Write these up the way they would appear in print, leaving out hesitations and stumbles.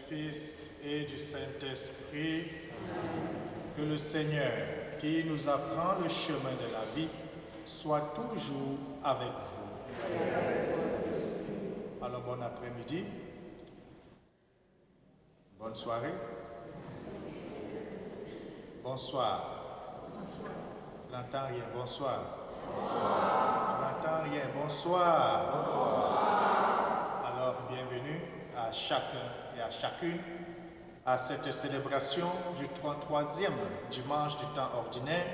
Fils et du Saint-Esprit. Que le Seigneur, qui nous apprend le chemin de la vie, soit toujours avec vous. Alors, bon après-midi. Bonne soirée. Bonsoir. Je n'entends rien. Bonsoir. Je n'entends rien. Bonsoir. Alors, bienvenue à chacun et à chacune à cette célébration du 33e dimanche du temps ordinaire.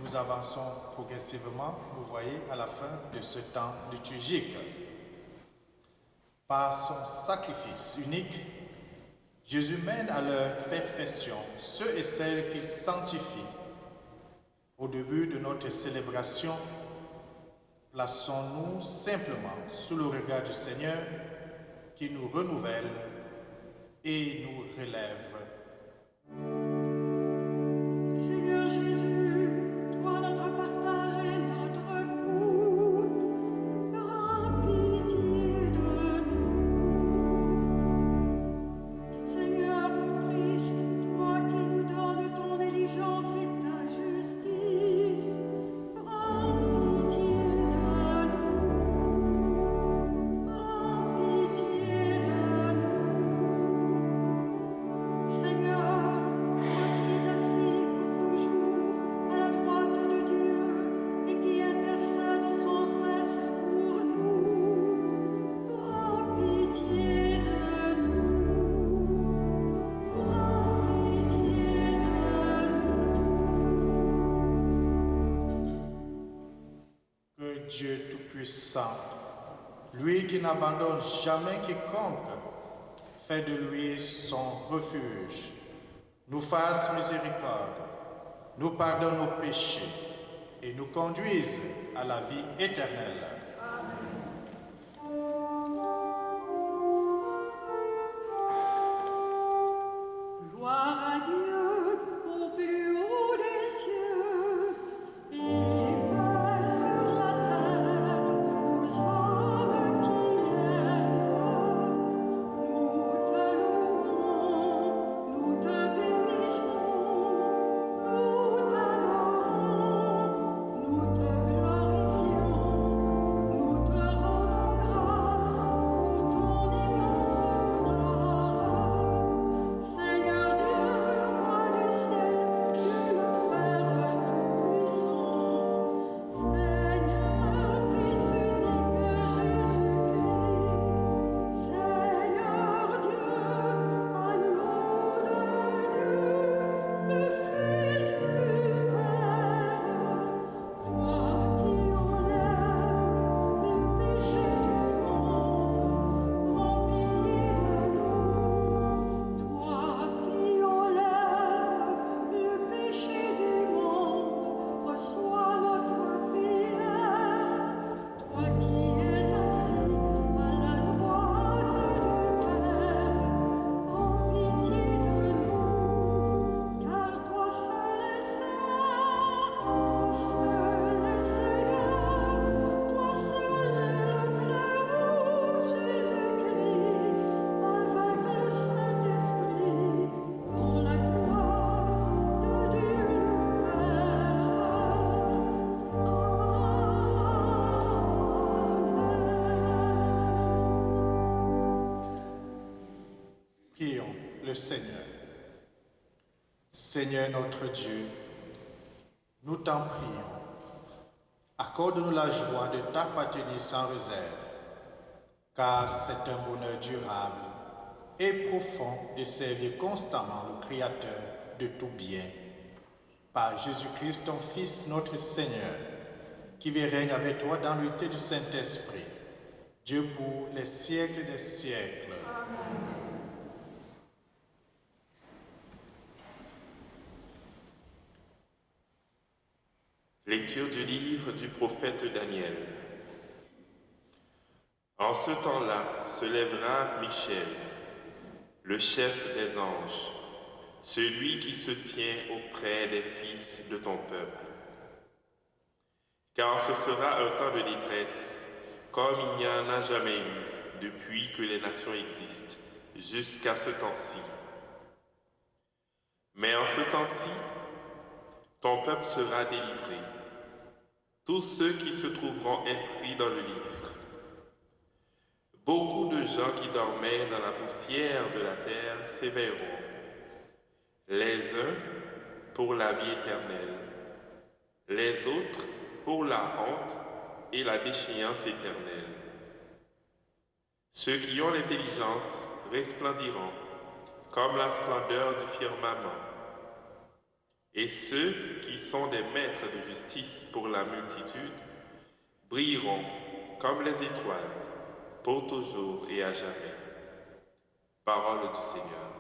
Nous avançons progressivement, vous voyez, à la fin de ce temps liturgique. Par son sacrifice unique, Jésus mène à leur perfection ceux et celles qu'il sanctifie. Au début de notre célébration, plaçons-nous simplement sous le regard du Seigneur qui nous renouvelle et nous relève. Seigneur Jésus, toi notre partage et notre coupe, prends pitié de nous. Seigneur Christ, toi qui nous donnes ton diligence et ta justice, prends pitié de nous. Prends pitié de nous. Seigneur, toi qui es assis pour toujours à la droite de Dieu et qui intercède sans cesse pour nous, prends pitié de nous. Prends pitié de nous. Que Dieu Tout-Puissant, lui qui n'abandonne jamais quiconque, fait de lui son refuge, nous fasse miséricorde, nous pardonne nos péchés et nous conduise à la vie éternelle. Gloire à Dieu au plus haut des cieux et paix sur la terre aux hommes qu'il aime. Nous te louons, nous te bénissons, nous t'adorons, nous te glorifions, nous te rendons grâce pour ton immense gloire. Seigneur Dieu, roi des cieux, Dieu le Père Tout-Puissant, Seigneur Fils unique Jésus-Christ, Seigneur Dieu, agneau de Dieu, le Fils du Père, toi qui enlèves le péché du monde, prends pitié de nous. Toi qui enlèves le péché du monde, reçois notre prière. Toi qui es assis à la droite du Père, prends pitié de nous, car toi seul est saint, toi seul est Seigneur, toi seul est le Très-Haut Jésus-Christ, avec le Saint-Esprit, dans la gloire de Dieu le Père. Amen. Prions le Seigneur. Seigneur notre Dieu, nous t'en prions. Accorde-nous la joie de t'appartenir sans réserve, car c'est un bonheur durable et profond de servir constamment le Créateur de tout bien. Par Jésus-Christ, ton Fils, notre Seigneur, qui vit et règne avec toi dans l'unité du Saint-Esprit, Dieu pour les siècles des siècles. Lecture du livre du prophète Daniel. En ce temps-là se lèvera Michel, le chef des anges, celui qui se tient auprès des fils de ton peuple. Car ce sera un temps de détresse, comme il n'y en a jamais eu depuis que les nations existent, jusqu'à ce temps-ci. Mais en ce temps-ci, ton peuple sera délivré, tous ceux qui se trouveront inscrits dans le livre. Beaucoup de gens qui dormaient dans la poussière de la terre s'éveilleront, les uns pour la vie éternelle, les autres pour la honte et la déchéance éternelle. Ceux qui ont l'intelligence resplendiront comme la splendeur du firmament, et ceux qui sont des maîtres de justice pour la multitude brilleront comme les étoiles pour toujours et à jamais. Parole du Seigneur.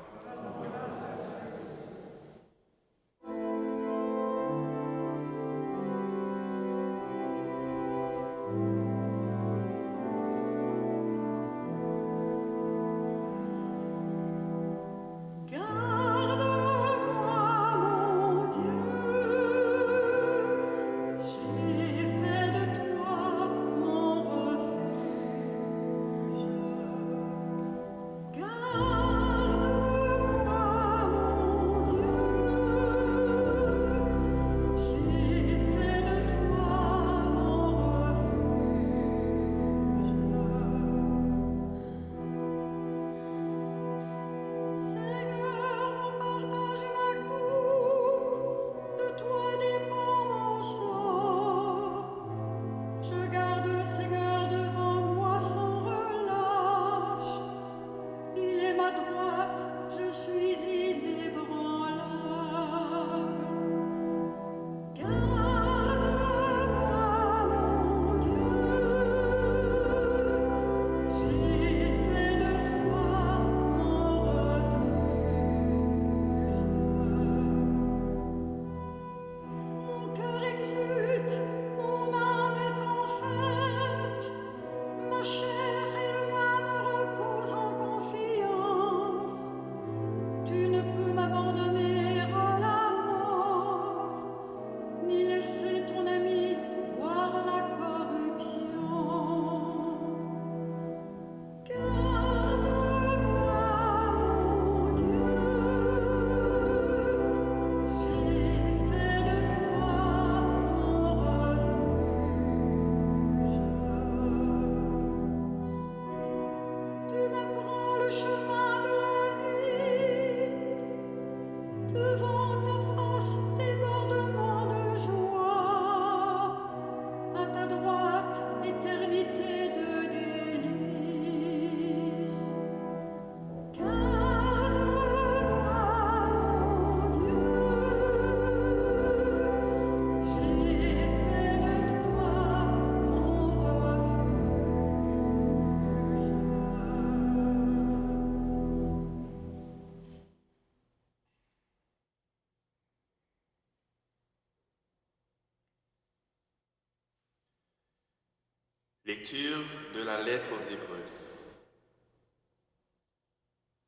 Lecture de la lettre aux Hébreux.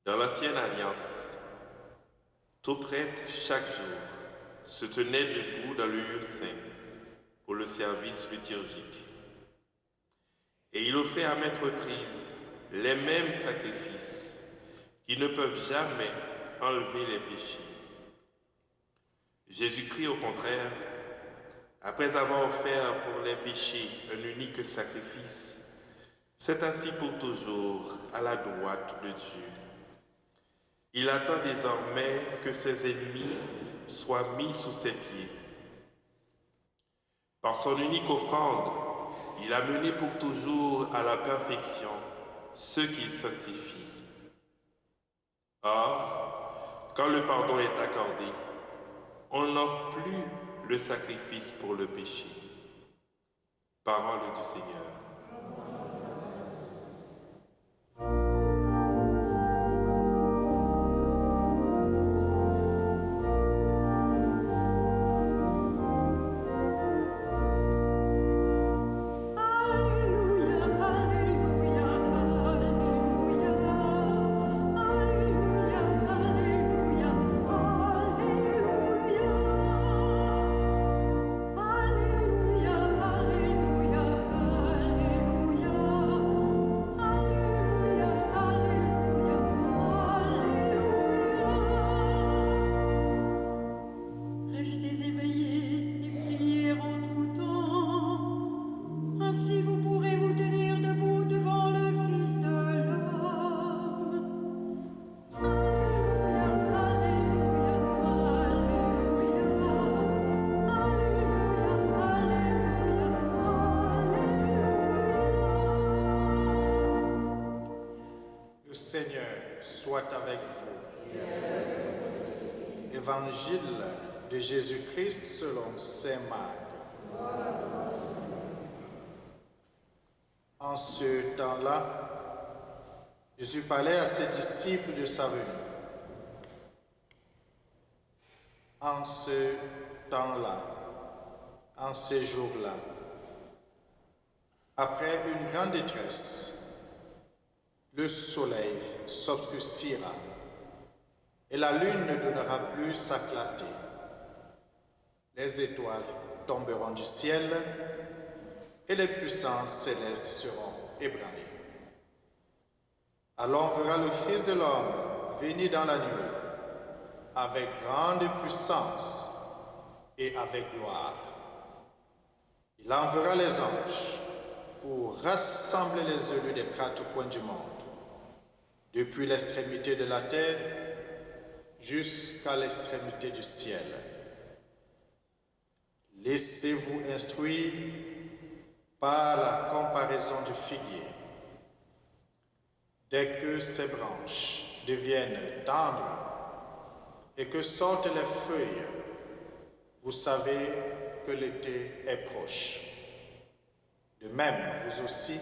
Dans l'ancienne alliance, tout prêtre chaque jour se tenait debout dans le lieu saint pour le service liturgique. Et il offrait à maintes reprises les mêmes sacrifices qui ne peuvent jamais enlever les péchés. Jésus-Christ, au contraire, après avoir offert pour les péchés un unique sacrifice, s'est assis pour toujours à la droite de Dieu. Il attend désormais que ses ennemis soient mis sous ses pieds. Par son unique offrande, il a mené pour toujours à la perfection ceux qu'il sanctifie. Or, quand le pardon est accordé, on n'offre plus le sacrifice pour le péché. Parole du Seigneur. Alléluia, Alléluia, Alléluia. Ainsi vous pourrez vous tenir debout devant le Fils de l'homme. Alléluia, Alléluia, Alléluia. Alléluia, Alléluia, Alléluia. Le Seigneur soit avec vous. Évangile de Jésus-Christ selon saint Marc. En ce temps-là, Jésus parlait à ses disciples de sa venue. En ce temps-là, en ces jours-là, après une grande détresse, le soleil s'obscurcira et la lune ne donnera plus sa clarté. Les étoiles tomberont du ciel et les puissances célestes seront ébranlées. Alors on verra le Fils de l'homme venir dans la nuit avec grande puissance et avec gloire. Il enverra les anges pour rassembler les élus des quatre coins du monde, depuis l'extrémité de la terre jusqu'à l'extrémité du ciel. Laissez-vous instruire par la comparaison du figuier. Dès que ses branches deviennent tendres et que sortent les feuilles, vous savez que l'été est proche. De même, vous aussi,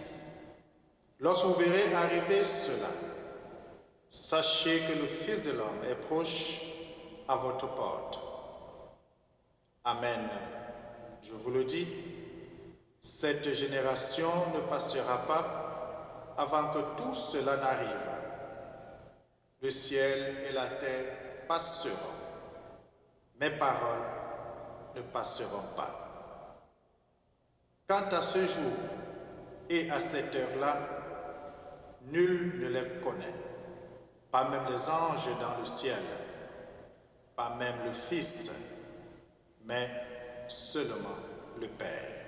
lorsque vous verrez arriver cela, sachez que le Fils de l'homme est proche à votre porte. Amen. Je vous le dis, cette génération ne passera pas avant que tout cela n'arrive. Le ciel et la terre passeront. Mes paroles ne passeront pas. Quant à ce jour et à cette heure-là, nul ne les connaît, pas même les anges dans le ciel, pas même le Fils, mais seulement le Père.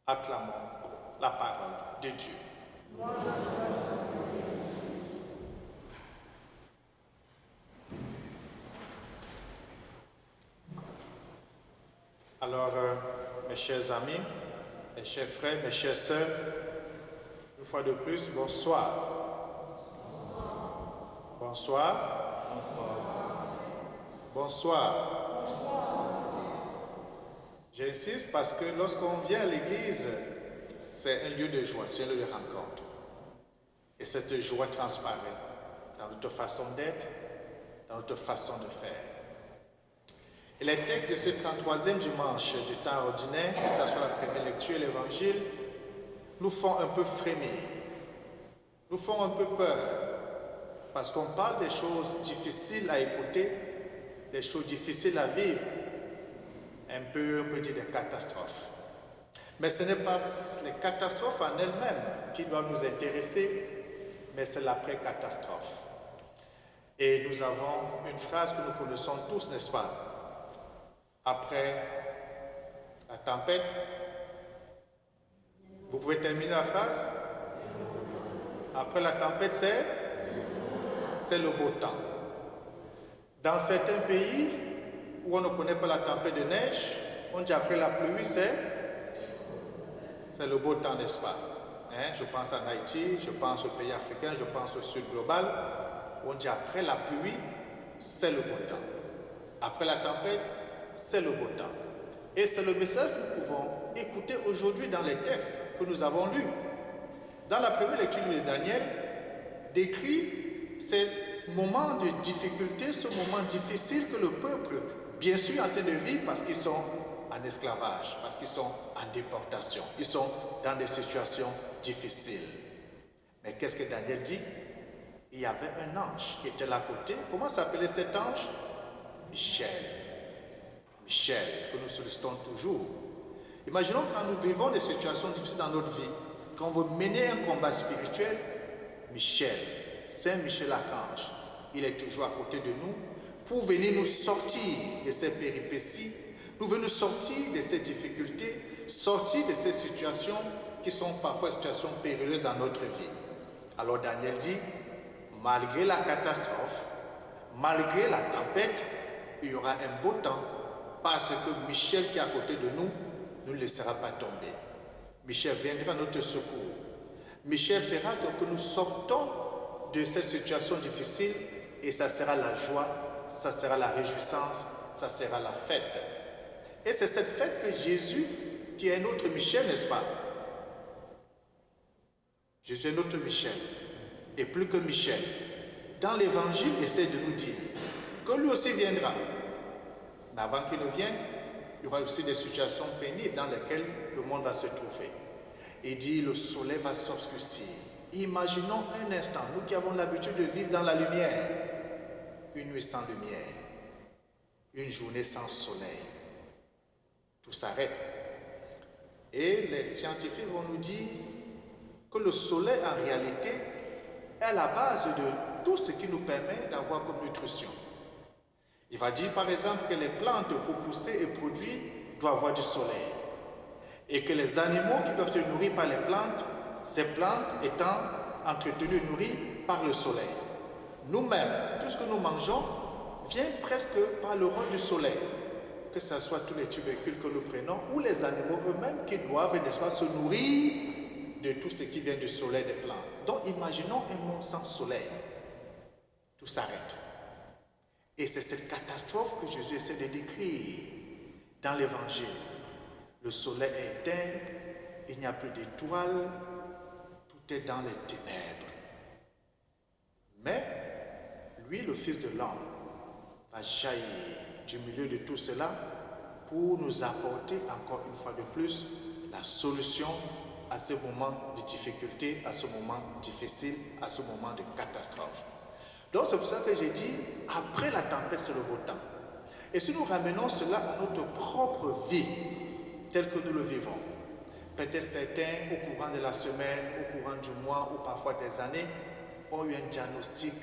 Acclamons la parole de Dieu. Alors, mes chers amis, mes chers frères, mes chères sœurs, une fois de plus, bonsoir. Bonsoir. Bonsoir. J'insiste parce que lorsqu'on vient à l'église, c'est un lieu de joie, c'est un lieu de rencontre. Et cette joie transparaît dans notre façon d'être, dans notre façon de faire. Et les textes de ce 33e dimanche du temps ordinaire, que ce soit la première lecture et l'évangile, nous font un peu frémir, nous font un peu peur, parce qu'on parle des choses difficiles à écouter, des choses difficiles à vivre, on peut dire des catastrophes. Mais ce n'est pas les catastrophes en elles-mêmes qui doivent nous intéresser, mais c'est l'après-catastrophe. Et nous avons une phrase que nous connaissons tous, n'est-ce pas? Après la tempête, vous pouvez terminer la phrase? Après la tempête, c'est le beau temps. Dans certains pays où on ne connaît pas la tempête de neige, on dit après la pluie, c'est le beau temps, n'est-ce pas? Je pense en Haïti, je pense aux pays africains, je pense au sud global, où on dit après la pluie, c'est le beau temps. Après la tempête, c'est le beau temps. Et c'est le message que nous pouvons écouter aujourd'hui dans les textes que nous avons lus. Dans la première lecture de Daniel, décrit ces moments de difficulté, ce moment difficile que le peuple, bien sûr, est en train de vivre parce qu'ils sont en esclavage, parce qu'ils sont en déportation, ils sont dans des situations difficiles. Mais qu'est-ce que Daniel dit? Il y avait un ange qui était là à côté. Comment s'appelait cet ange? Michel. Michel, que nous sollicitons toujours. Imaginons quand nous vivons des situations difficiles dans notre vie, quand vous menez un combat spirituel, Michel, Saint Michel Archange, il est toujours à côté de nous pour venir nous sortir de ces péripéties, nous venir nous sortir de ces difficultés, sortir de ces situations qui sont parfois des situations périlleuses dans notre vie. Alors Daniel dit, malgré la catastrophe, malgré la tempête, il y aura un beau temps parce que Michel qui est à côté de nous ne laissera pas tomber. Michel viendra à notre secours. Michel fera que nous sortons de cette situation difficile et ça sera la joie, ça sera la réjouissance, ça sera la fête. Et c'est cette fête que Jésus, qui est notre Michel, n'est-ce pas? Jésus est notre Michel. Et plus que Michel, dans l'évangile, essaie de nous dire que lui aussi viendra. Mais avant qu'il ne vienne, il y aura aussi des situations pénibles dans lesquelles le monde va se trouver. Il dit, le soleil va s'obscurcir. Imaginons un instant, nous qui avons l'habitude de vivre dans la lumière, une nuit sans lumière, une journée sans soleil. Tout s'arrête. Et les scientifiques vont nous dire que le soleil, en réalité, est la base de tout ce qui nous permet d'avoir comme nutrition. Il va dire, par exemple, que les plantes, pour pousser et produire, doivent avoir du soleil. Et que les animaux qui peuvent se nourrir par les plantes, ces plantes étant entretenues et nourries par le soleil. Nous-mêmes, tout ce que nous mangeons vient presque par le rôle du soleil. Que ce soit tous les tubercules que nous prenons ou les animaux eux-mêmes qui doivent, n'est-ce pas, se nourrir de tout ce qui vient du soleil des plantes. Donc imaginons un monde sans soleil. Tout s'arrête. Et c'est cette catastrophe que Jésus essaie de décrire dans l'évangile. Le soleil est éteint, il n'y a plus d'étoiles, tout est dans les ténèbres. Mais lui, le Fils de l'homme, va jaillir du milieu de tout cela pour nous apporter encore une fois de plus la solution à ce moment de difficulté, à ce moment difficile, à ce moment de catastrophe. Donc c'est pour ça que j'ai dit, après la tempête, c'est le beau temps. Et si nous ramenons cela à notre propre vie, telle que nous le vivons, peut-être certains au courant de la semaine, au courant du mois ou parfois des années, ont eu un diagnostic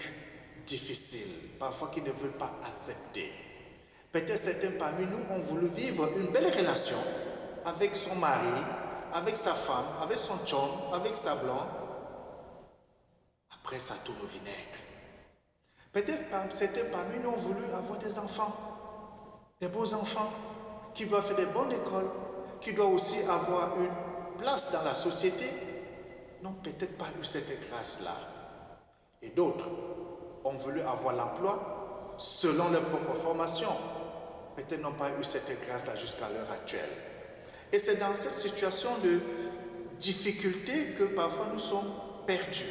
difficile, parfois qu'ils ne veulent pas accepter. Peut-être certains parmi nous ont voulu vivre une belle relation avec son mari, avec sa femme, avec son chum, avec sa blonde. Après, ça tourne au vinaigre. Peut-être certains parmi nous ont voulu avoir des enfants, des beaux enfants, qui doivent faire des bonnes écoles, qui doivent aussi avoir une place dans la société, n'ont peut-être pas eu cette grâce-là. Et d'autres ont voulu avoir l'emploi selon leur propre formation, peut-être n'ont pas eu cette grâce-là jusqu'à l'heure actuelle. Et c'est dans cette situation de difficulté que parfois nous sommes perdus,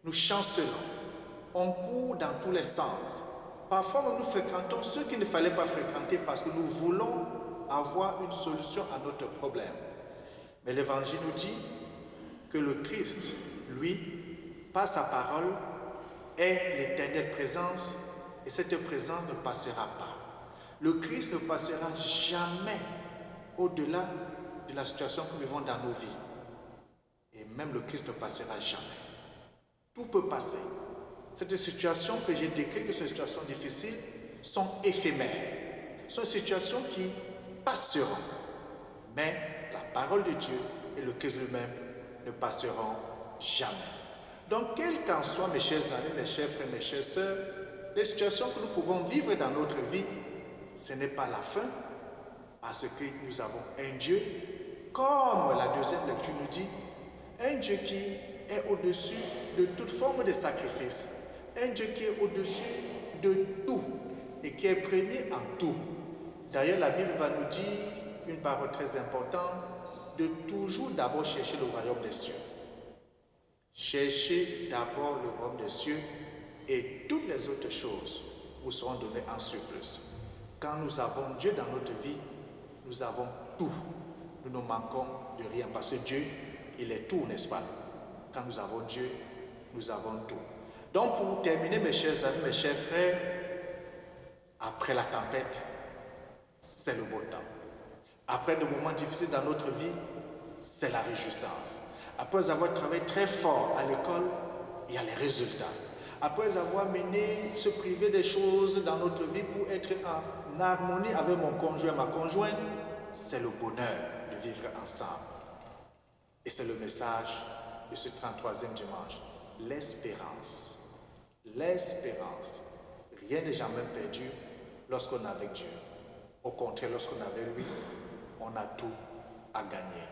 nous chancelons, on court dans tous les sens. Parfois nous fréquentons ceux qu'il ne fallait pas fréquenter parce que nous voulons avoir une solution à notre problème. Mais l'Évangile nous dit que le Christ, lui, par sa parole, est l'éternelle présence et cette présence ne passera pas. Le Christ ne passera jamais au-delà de la situation que nous vivons dans nos vies. Et même le Christ ne passera jamais. Tout peut passer. Cette situation que j'ai décrite, que ces situations difficiles, sont éphémères. Ce sont des situations qui passeront. Mais la parole de Dieu et le Christ lui-même ne passeront jamais. Donc, quel qu'en soit, mes chers amis, mes chers frères, mes chères sœurs, les situations que nous pouvons vivre dans notre vie, ce n'est pas la fin, parce que nous avons un Dieu, comme la deuxième lecture nous dit, un Dieu qui est au-dessus de toute forme de sacrifice, un Dieu qui est au-dessus de tout et qui est premier en tout. D'ailleurs, la Bible va nous dire une parole très importante, de toujours d'abord chercher le royaume des cieux. Cherchez d'abord le royaume des cieux et toutes les autres choses vous seront données en surplus. Quand nous avons Dieu dans notre vie, nous avons tout. Nous ne manquons de rien parce que Dieu, il est tout, n'est-ce pas? Quand nous avons Dieu, nous avons tout. Donc pour terminer, mes chers amis, mes chers frères, après la tempête, c'est le beau temps. Après des moments difficiles dans notre vie, c'est la réjouissance. Après avoir travaillé très fort à l'école, il y a les résultats. Après avoir mené, se priver des choses dans notre vie pour être en harmonie avec mon conjoint, ma conjointe, c'est le bonheur de vivre ensemble. Et c'est le message de ce 33e dimanche. L'espérance. L'espérance. Rien n'est jamais perdu lorsqu'on est avec Dieu. Au contraire, lorsqu'on est avec lui, on a tout à gagner.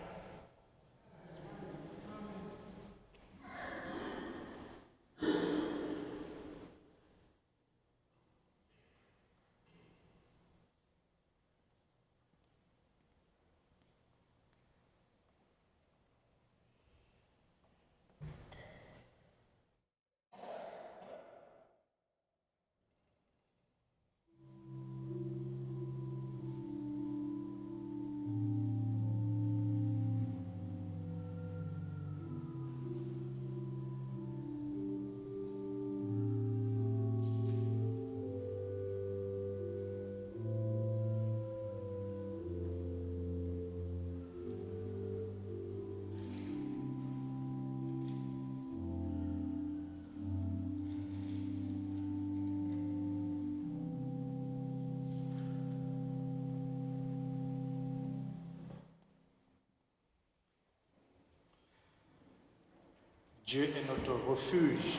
Dieu est notre refuge.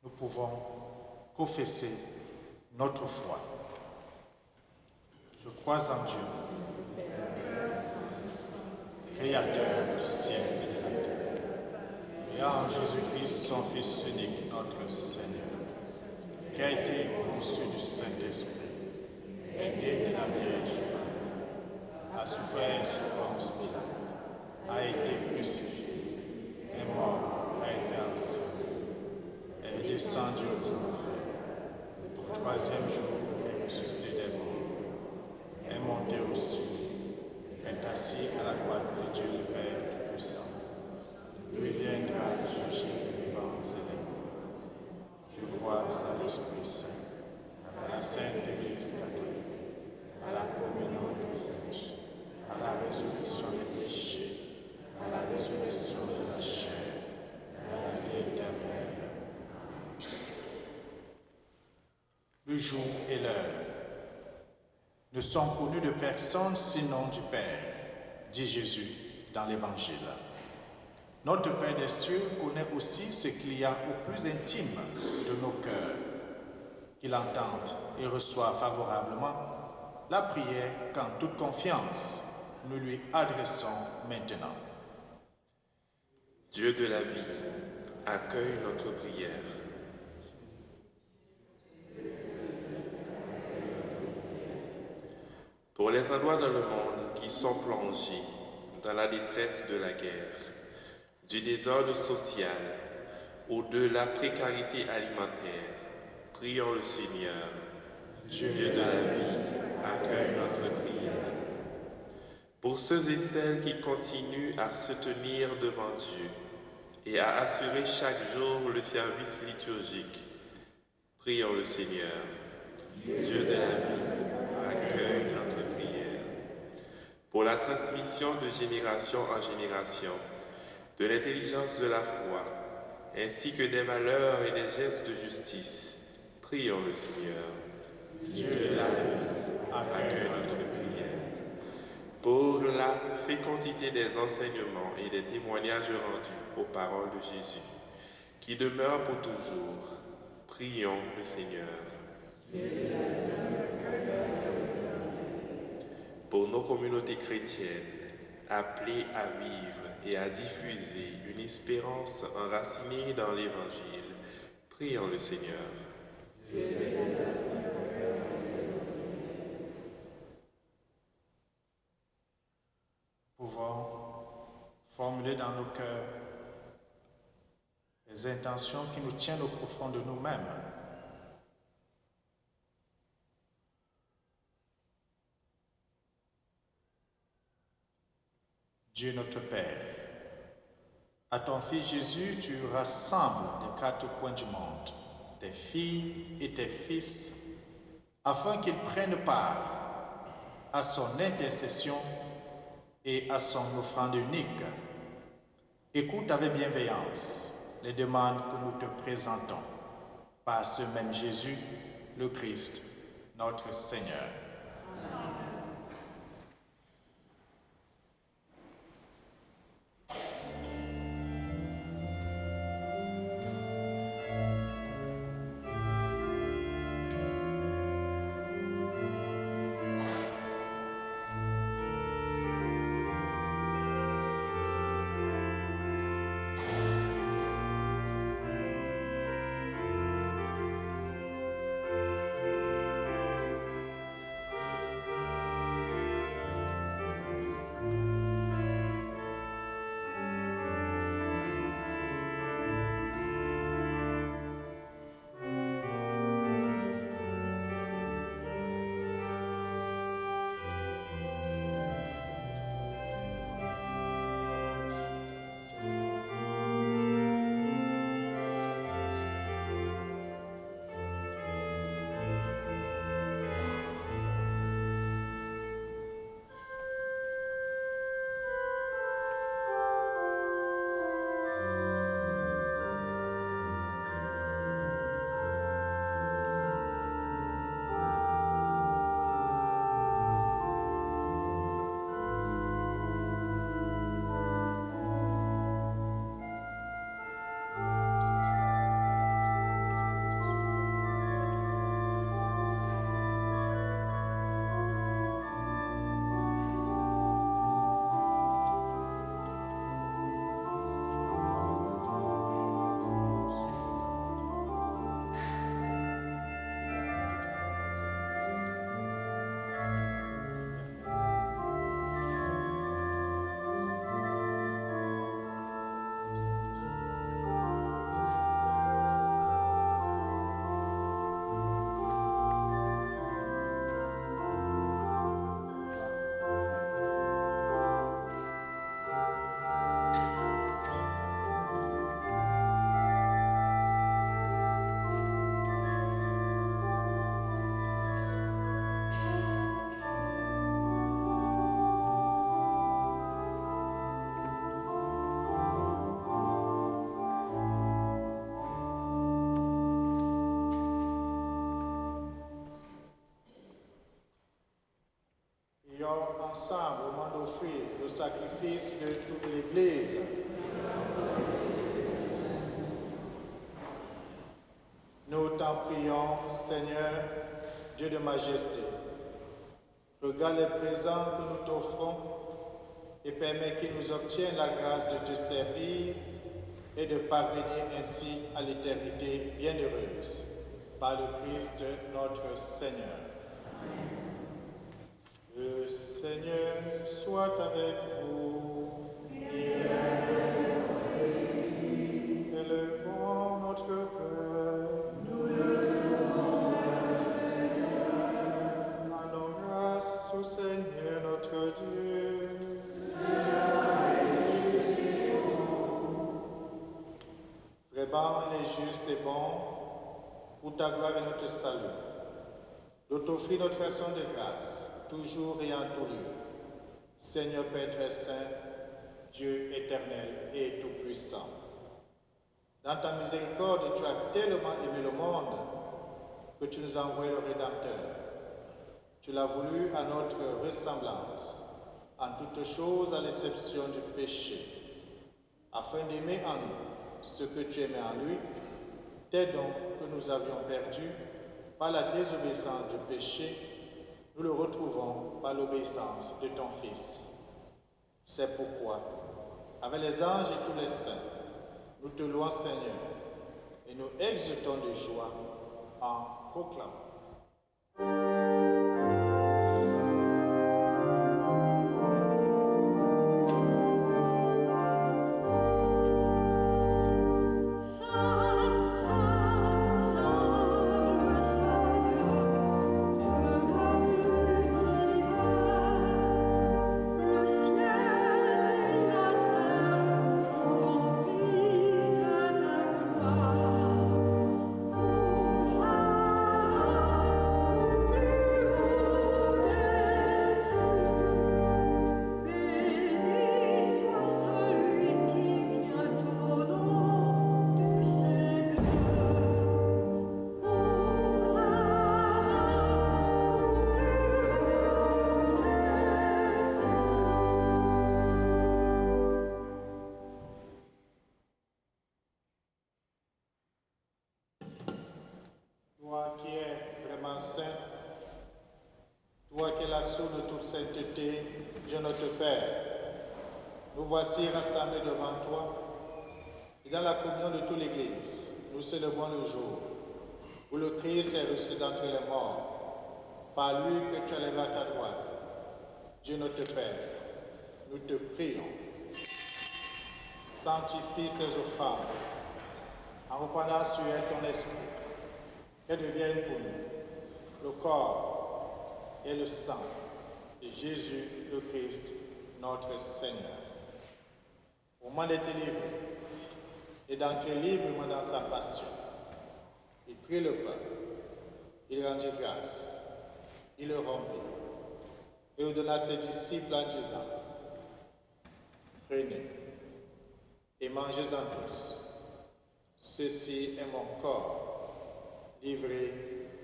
Nous pouvons professer notre foi. Je crois en Dieu, Créateur du ciel et de la terre, et en Jésus-Christ, son Fils unique, notre Seigneur, qui a été conçu du Saint-Esprit, est né de la Vierge Marie, a souffert sous Ponce Pilate, a été crucifié, est mort, a été enseigné, est descendu aux enfers, au troisième jour est ressuscité des morts, est monté au ciel, est assis à la droite de Dieu le Père Tout-Puissant. Lui viendra juger les vivants et les morts. Je crois à l'Esprit Saint, à la Sainte Église catholique, à la communion des saints, à la résurrection des péchés, à la résurrection de la chair, à la vie éternelle. Le jour et l'heure ne sont connus de personne sinon du Père, dit Jésus dans l'Évangile. Notre Père des cieux connaît aussi ce qu'il y a au plus intime de nos cœurs, qu'il entende et reçoit favorablement la prière qu'en toute confiance nous lui adressons maintenant. Dieu de la vie, accueille notre prière. Pour les endroits dans le monde qui sont plongés dans la détresse de la guerre, du désordre social ou de la précarité alimentaire, prions le Seigneur. Dieu de la vie, accueille notre prière. Pour ceux et celles qui continuent à se tenir devant Dieu et à assurer chaque jour le service liturgique, prions le Seigneur. Dieu de la vie, accueille notre prière. Pour la transmission de génération en génération de l'intelligence de la foi, ainsi que des valeurs et des gestes de justice, prions le Seigneur. Dieu de la vie, accueille notre prière. Pour la fécondité des enseignements et des témoignages rendus aux paroles de Jésus, qui demeurent pour toujours, prions le Seigneur. Pour nos communautés chrétiennes, appelées à vivre et à diffuser une espérance enracinée dans l'Évangile, prions le Seigneur. Pouvons formuler dans nos cœurs les intentions qui nous tiennent au profond de nous-mêmes. Dieu notre Père, à ton Fils Jésus, tu rassembles des quatre coins du monde tes filles et tes fils, afin qu'ils prennent part à son intercession et à son offrande unique. Écoute avec bienveillance les demandes que nous te présentons par ce même Jésus, le Christ, notre Seigneur. ensemble au moment d'offrir le sacrifice de toute l'Église. Nous t'en prions, Seigneur, Dieu de majesté. Regarde les présents que nous t'offrons et permets qu'ils nous obtiennent la grâce de te servir et de parvenir ainsi à l'éternité bienheureuse. Par le Christ notre Seigneur. Le Seigneur soit avec vous. Élevons notre cœur. Rendons grâce au Seigneur notre Dieu. Vraiment, il est juste et bon, pour ta gloire et notre salut, de t'offrir notre action de grâce, toujours et en tout lieu. Seigneur Père très saint, Dieu éternel et tout-puissant. Dans ta miséricorde, tu as tellement aimé le monde que tu nous as envoyé le Rédempteur. Tu l'as voulu à notre ressemblance, en toutes choses à l'exception du péché, afin d'aimer en nous ce que tu aimais en lui, tes dons que nous avions perdus par la désobéissance du péché, nous le retrouvons par l'obéissance de ton Fils. C'est pourquoi, avec les anges et tous les saints, nous te louons, Seigneur, et nous exultons de joie en proclamant. Toi qui es vraiment saint, toi qui es la source de toute sainteté, Dieu notre Père, nous voici rassemblés devant toi et dans la communion de toute l'Église, nous célébrons le jour où le Christ est ressuscité d'entre les morts, par lui que tu as levé à ta droite. Dieu notre Père, nous te prions, sanctifie ces offrandes en reprenant sur elles ton esprit, qu'elles deviennent pour nous le corps et le sang de Jésus le Christ, notre Seigneur. Au moment d'être livré et d'entrer librement dans sa passion, il prit le pain, il rendit grâce, il le rompit et le donna à ses disciples en disant: prenez et mangez-en tous. Ceci est mon corps livré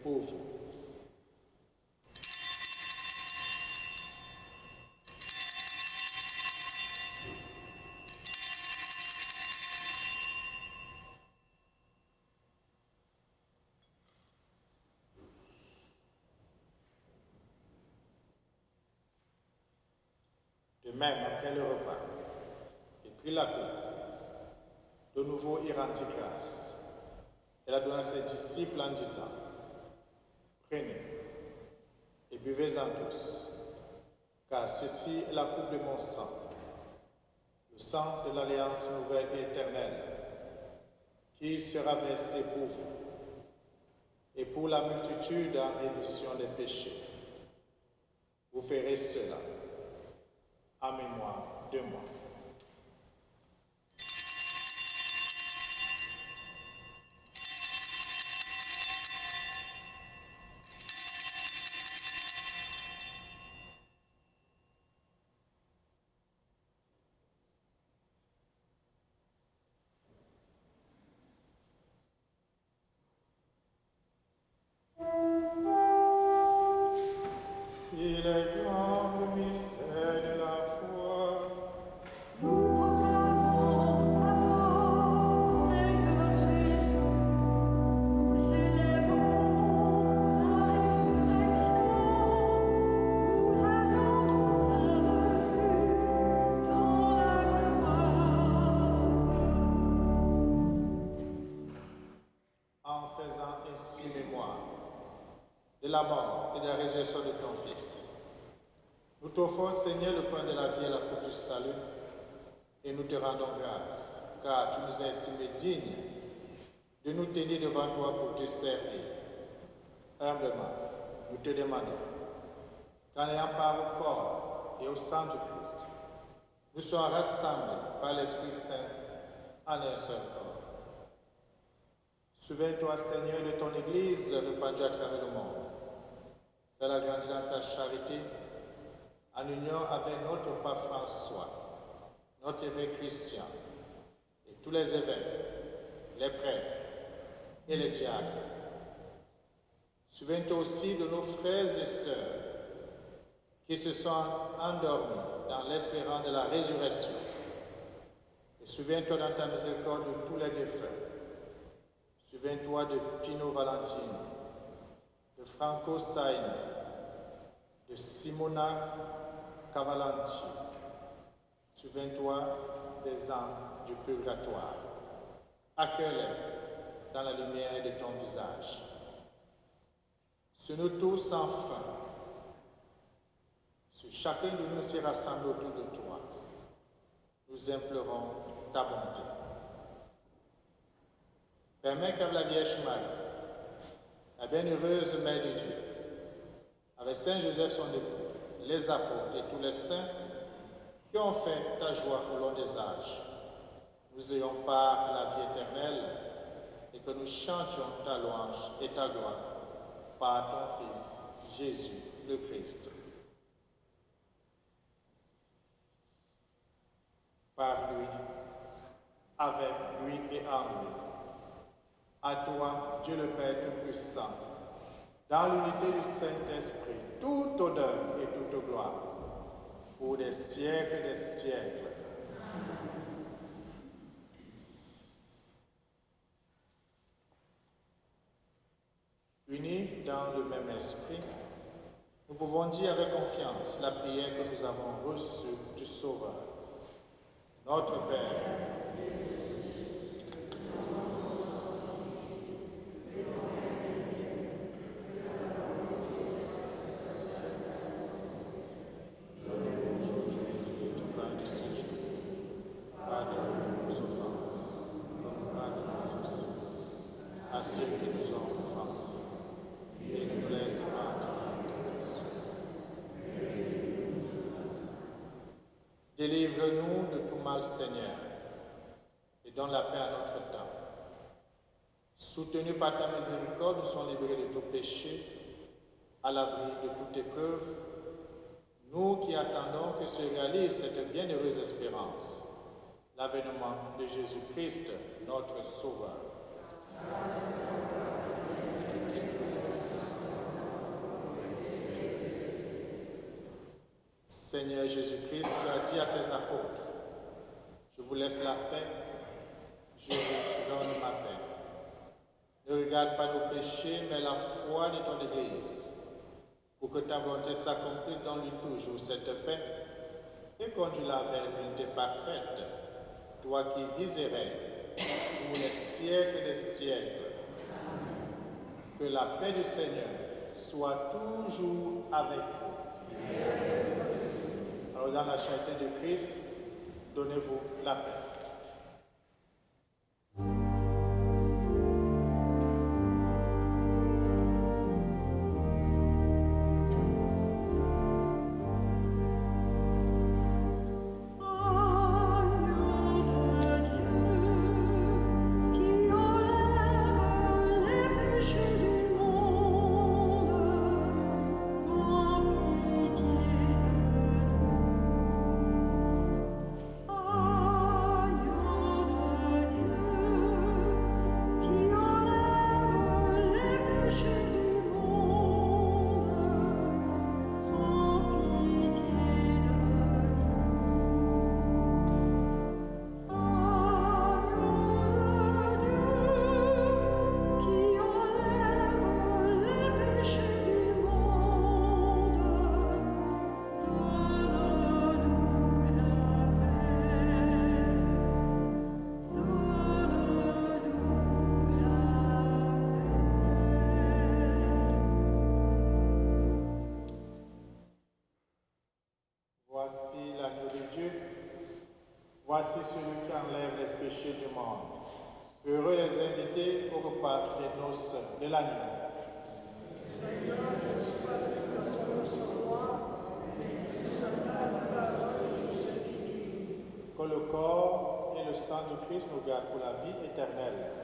pour vous. De même, après le repas, il prit la coupe. De nouveau, il rendit grâce. Elle a donné à ses disciples en disant: prenez et buvez-en tous, car ceci est la coupe de mon sang, le sang de l'alliance nouvelle et éternelle, qui sera versé pour vous et pour la multitude en rémission des péchés. Vous ferez cela en mémoire de moi. Il est grand le mystère de la mort et de la résurrection de ton Fils. Nous t'offrons, Seigneur, le pain de la vie et la coupe du salut, et nous te rendons grâce, car tu nous as estimés dignes de nous tenir devant toi pour te servir. Humblement, nous te demandons qu'en ayant part au corps et au sang du Christ, nous soyons rassemblés par l'Esprit Saint en un seul corps. Souviens-toi, Seigneur, de ton Église répandue à travers le monde. Fais-la grandir dans ta charité, en union avec notre pape François, notre évêque Christian, et tous les évêques, les prêtres et les diacres. Souviens-toi aussi de nos frères et sœurs qui se sont endormis dans l'espérance de la résurrection. Et souviens-toi dans ta miséricorde de tous les défunts. Souviens-toi de Pino Valentino, de Franco Saini, de Simona Cavalanti. Souviens-toi des âmes du purgatoire. Accueille-les dans la lumière de ton visage. Sur nous tous enfin, sur chacun de nous s'y rassemble autour de toi, nous implorons ta bonté. Permets qu'avec la Vierge Marie, la bienheureuse Mère de Dieu, avec Saint Joseph son époux, les apôtres et tous les saints qui ont fait ta joie au long des âges, nous ayons part à la vie éternelle et que nous chantions ta louange et ta gloire par ton Fils, Jésus le Christ. Par lui, avec lui et en lui. À toi, Dieu le Père Tout-Puissant, dans l'unité du Saint-Esprit, toute honneur et toute gloire, pour des siècles et des siècles. Unis dans le même esprit, nous pouvons dire avec confiance la prière que nous avons reçue du Sauveur. Notre Père, à ceux qui nous ont offensés, et ne nous laisse pas entrer en tentation. Délivre-nous de tout mal, Seigneur, et donne la paix à notre temps. Soutenus par ta miséricorde, nous sommes libérés de tout péché, à l'abri de toute épreuve, nous qui attendons que se réalise cette bienheureuse espérance, l'avènement de Jésus-Christ, notre Sauveur. Seigneur Jésus-Christ, tu as dit à tes apôtres, je vous laisse la paix, je vous donne ma paix. Ne regarde pas nos péchés, mais la foi de ton Église, pour que ta volonté s'accomplisse dans lui toujours cette paix, et conduis-la vers l'unité parfaite, toi qui vis et règnes pour les siècles des siècles. Que la paix du Seigneur soit toujours avec vous. Alors dans la charité de Christ, donnez-vous la paix. Agneau Dieu, voici celui qui enlève les péchés du monde. Heureux les invités au repas des noces de l'agneau. Seigneur, je ne suis pas digne de ton recevoir, mais dis seulement une parole et je serai guéri. Que le corps et le sang du Christ nous gardent pour la vie éternelle.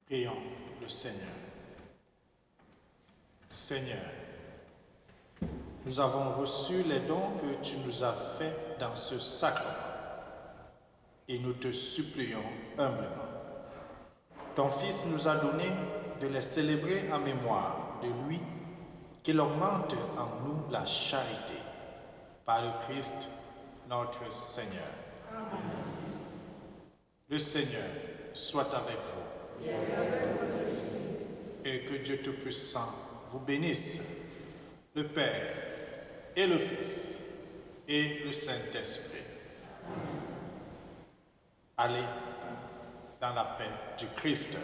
Prions le Seigneur. Seigneur, nous avons reçu les dons que tu nous as faits dans ce sacrement et nous te supplions humblement. Ton Fils nous a donné de les célébrer en mémoire de lui, qu'il augmente en nous la charité par le Christ notre Seigneur. Amen. Le Seigneur soit avec vous et que Dieu Tout-Puissant vous bénisse, le Père et le Fils et le Saint-Esprit. Allez dans la paix du Christ.